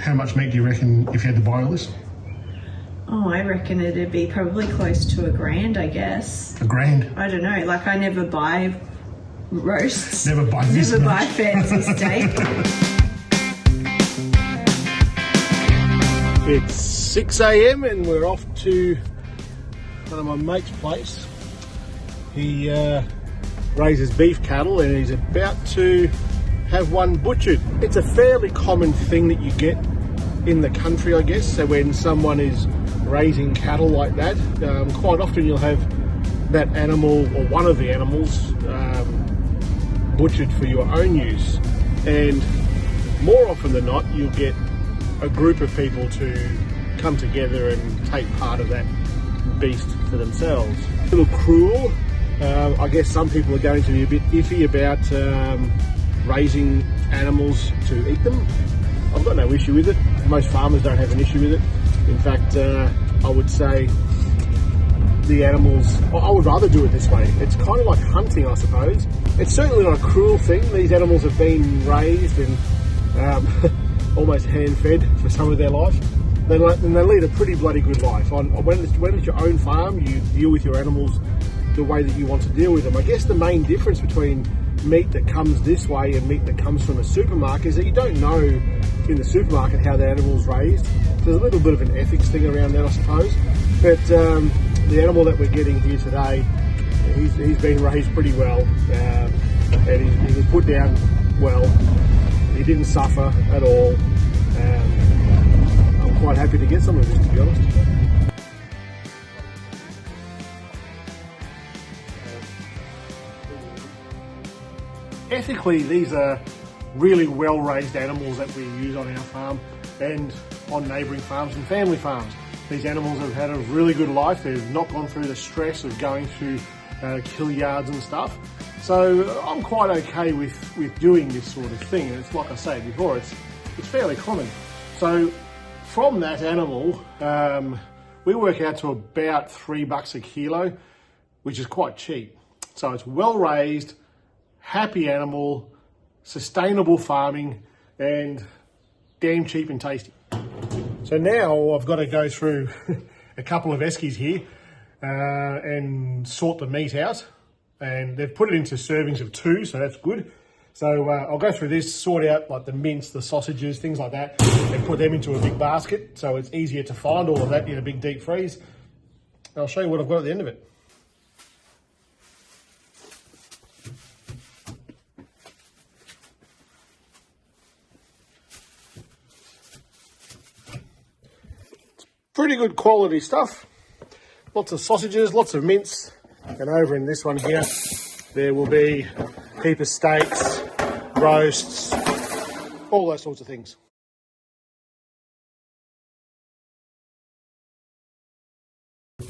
How much meat do you reckon if you had to buy all this? Oh, I reckon it'd be probably close to $1,000, I guess. $1,000? I don't know. Like, I never buy roasts. Never buy this Never much. buy fancy steak. It's 6 a.m. and we're off to one of my mate's place. He raises beef cattle and he's about to have one butchered. It's a fairly common thing that you get in the country, I guess. So when someone is raising cattle like that, quite often you'll have that animal or one of the animals butchered for your own use. And more often than not, you'll get a group of people to come together and take part of that beast for themselves. A little cruel. I guess some people are going to be a bit iffy about raising animals to eat them. I've got no issue with it. Most farmers don't have an issue with it. In fact, I would say the animals, I would rather do it this way. It's kind of like hunting, I suppose. It's certainly not a cruel thing. These animals have been raised and almost hand-fed for some of their life. They lead a pretty bloody good life. When it's your own farm, you deal with your animals the way that you want to deal with them. I guess the main difference between meat that comes this way and meat that comes from a supermarket is that you don't know in the supermarket how the animal's raised. So there's a little bit of an ethics thing around that, I suppose. But the animal that we're getting here today, he's been raised pretty well, and he was put down well. He didn't suffer at all. I'm quite happy to get some of this, to be honest. Ethically, these are really well-raised animals that we use on our farm and on neighbouring farms and family farms. These animals have had a really good life. They've not gone through the stress of going through kill yards and stuff. So I'm quite okay with doing this sort of thing. And it's like I said before, it's fairly common. So from that animal, we work out to about $3 a kilo, which is quite cheap. So it's well-raised, happy animal, sustainable farming, and damn cheap and tasty. So now I've got to go through a couple of eskies here and sort the meat out. And they've put it into servings of 2, so that's good. So I'll go through this, sort out like the mince, the sausages, things like that, and put them into a big basket so it's easier to find all of that in a big deep freeze. And I'll show you what I've got at the end of it. Pretty good quality stuff. Lots of sausages, lots of mince. And over in this one here, there will be a heap of steaks, roasts, all those sorts of things.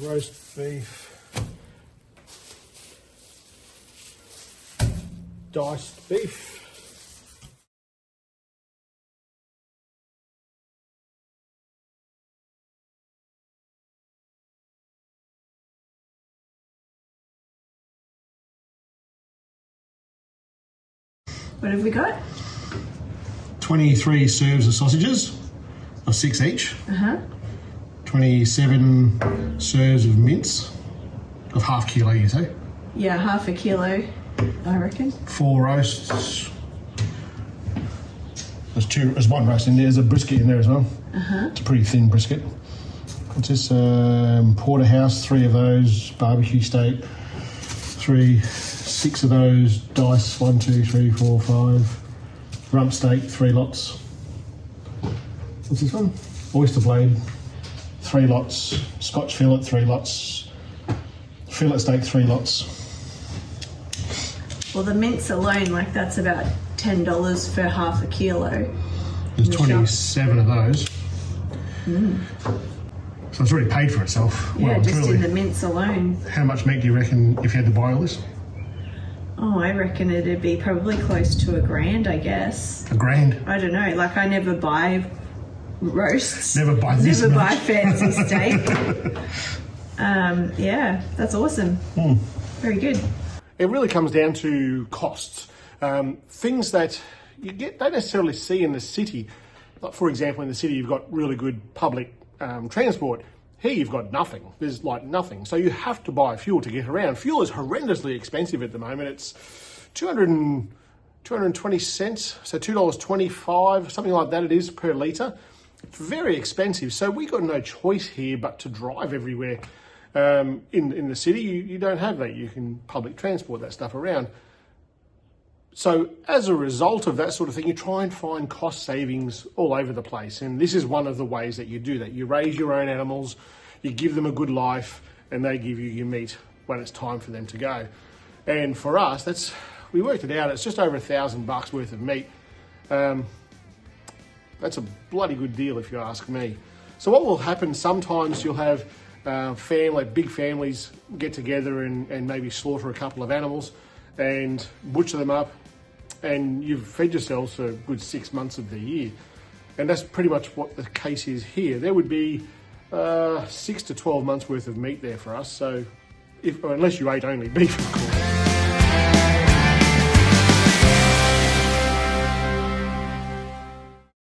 Roast beef, diced beef. What have we got? 23 serves of sausages, of 6 each. 27 serves of mince, of half kilo, you say? Yeah, half a kilo, I reckon. 4 roasts. There's 1 roast in there. There's a brisket in there as well. It's a pretty thin brisket. What's this? Porterhouse, 3 of those. Barbecue steak, 6 of those. Dice, 1, 2, 3, 4, 5. Rump steak, 3 lots. What's this one? Oyster blade, 3 lots. Scotch fillet, 3 lots. Fillet steak, 3 lots. Well, the mince alone, like that's about $10 for half a kilo. There's 27 of those. So it's already paid for itself. Yeah, well, just truly. in the mince alone. How much meat do you reckon if you had to buy all this? Oh, I reckon it'd be probably close to $1,000, I guess. $1,000? I don't know. Like, I never buy roasts. Never buy this Never much. buy fancy steak. Yeah, that's awesome. Very good. It really comes down to costs. Things that you don't necessarily see in the city. Like for example, in the city, you've got really good public transport. Here you've got nothing. There's like nothing. So you have to buy fuel to get around. Fuel is horrendously expensive at the moment. It's 220 cents, so $2.25, something like that it is per litre. It's very expensive. So we got no choice here but to drive everywhere. In the city, you don't have that. You can public transport that stuff around. So as a result of that sort of thing, you try and find cost savings all over the place. And this is one of the ways that you do that. You raise your own animals, you give them a good life, and they give you your meat when it's time for them to go. And for us, we worked it out, it's just over $1,000 worth of meat. That's a bloody good deal if you ask me. So what will happen, sometimes you'll have big families get together and maybe slaughter a couple of animals and butcher them up, and you've fed yourselves for a good 6 months of the year. And that's pretty much what the case is here. There would be 6 to 12 months worth of meat there for us. So unless you ate only beef, of course.